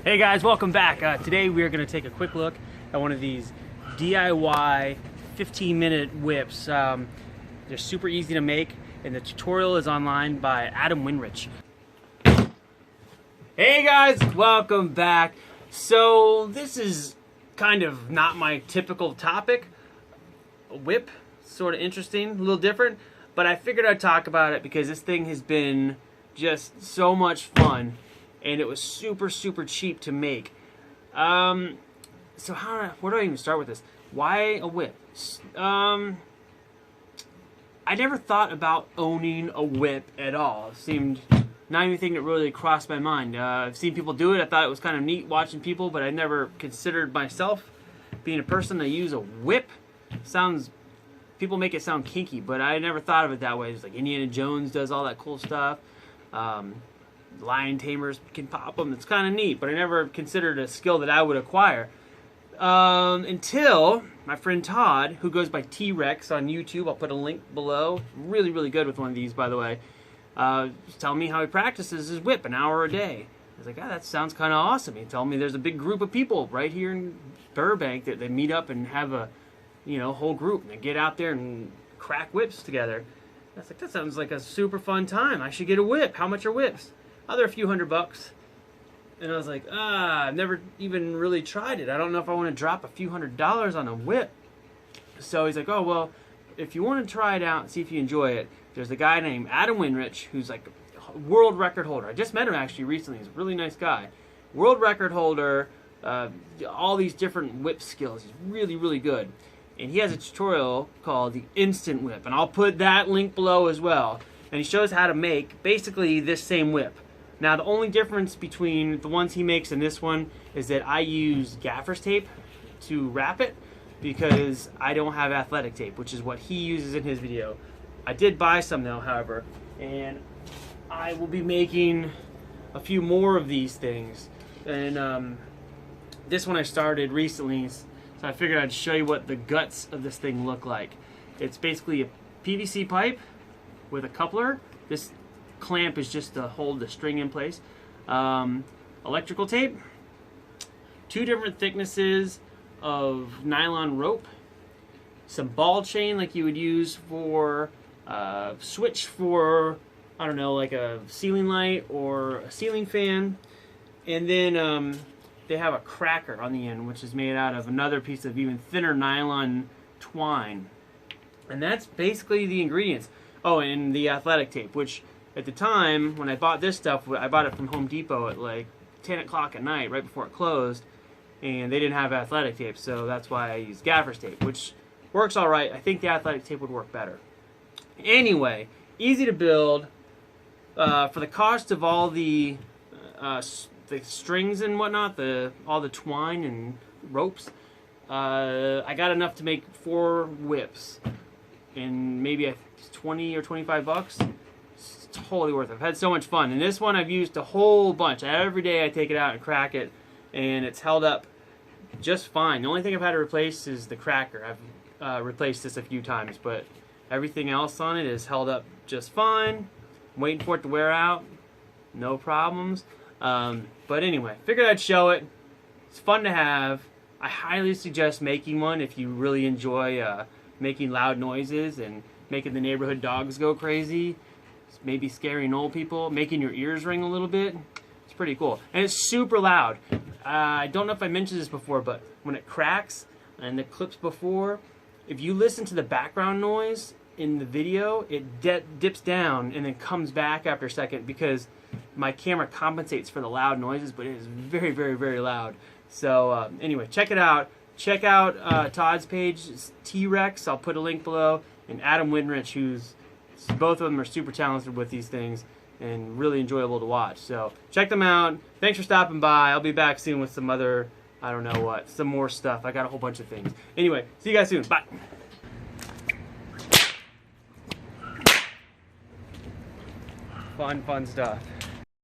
Hey guys, welcome back. Today we are going to take a quick look at one of these DIY 15-minute whips. They're super easy to make, and the tutorial is online by Adam Winrich. Hey guys, welcome back. So this is kind of not my typical topic. A whip, sort of interesting, a little different, but I figured I'd talk about it because this thing has been just so much fun. And it was super cheap to make. So where do I even start with this? Why a whip? I never thought about owning a whip at all. It seemed not anything that really crossed my mind. I've seen people do it. I thought it was kind of neat watching people, but I never considered myself being a person to use a whip. People make it sound kinky, but I never thought of it that way. It's like Indiana Jones does all that cool stuff. Lion tamers can pop them. It's kind of neat, but I never considered a skill that I would acquire until my friend Todd, who goes by T-Rex on YouTube. I'll put a link below. Really good with one of these, by the way. Was telling me how he practices his whip an hour a day. I was like, that sounds kind of awesome. He told me there's a big group of people right here in Burbank that they meet up and have a whole group, and they get out there and crack whips together. I was like, that sounds like a super fun time. I should get a whip. How much are whips? Oh, they're a few $100. And I was like, I've never even really tried it. I don't know if I want to drop a few $100s on a whip. So he's like, oh, well, if you want to try it out and see if you enjoy it, there's a guy named Adam Winrich who's like a world record holder. I just met him actually recently. He's a really nice guy. World record holder, all these different whip skills. He's really good. And he has a tutorial called the Instant Whip. And I'll put that link below as well. And he shows how to make basically this same whip. Now, the only difference between the ones he makes and this one is that I use gaffer's tape to wrap it because I don't have athletic tape, which is what he uses in his video. I did buy some though, however, and I will be making a few more of these things. And this one I started recently, so I figured I'd show you what the guts of this thing look like. It's basically a PVC pipe with a coupler. This clamp is just to hold the string in place. Electrical tape, 2 different thicknesses of nylon rope, some ball chain like you would use for switch for, I don't know, like a ceiling light or a ceiling fan, and then they have a cracker on the end, which is made out of another piece of even thinner nylon twine. And that's basically the ingredients. Oh, and the athletic tape, which at the time, when I bought this stuff, I bought it from Home Depot at like 10 o'clock at night, right before it closed, and they didn't have athletic tape, so that's why I used gaffer's tape, which works all right. I think the athletic tape would work better. Anyway, easy to build. For the cost of all the strings and whatnot, all the twine and ropes, I got enough to make 4 whips, and maybe 20 or 25 bucks. It's totally worth it. I've had so much fun. And this one I've used a whole bunch. Every day I take it out and crack it, and it's held up just fine. The only thing I've had to replace is the cracker. I've replaced this a few times, but everything else on it is held up just fine. I'm waiting for it to wear out. No problems. But anyway, figured I'd show it. It's fun to have. I highly suggest making one if you really enjoy making loud noises and making the neighborhood dogs go crazy. Maybe scaring old people, making your ears ring a little bit. It's pretty cool. And it's super loud. I don't know if I mentioned this before, but when it cracks, and the clips before, if you listen to the background noise in the video, it dips down and then comes back after a second because my camera compensates for the loud noises, but it is very loud. So anyway, check it out. Check out Todd's page, T-Rex. I'll put a link below. And Adam Winrich, both of them are super talented with these things and really enjoyable to watch. So check them out. Thanks for stopping by. I'll be back soon with some other, I don't know what, some more stuff. I got a whole bunch of things. Anyway, see you guys soon. Bye. Fun stuff.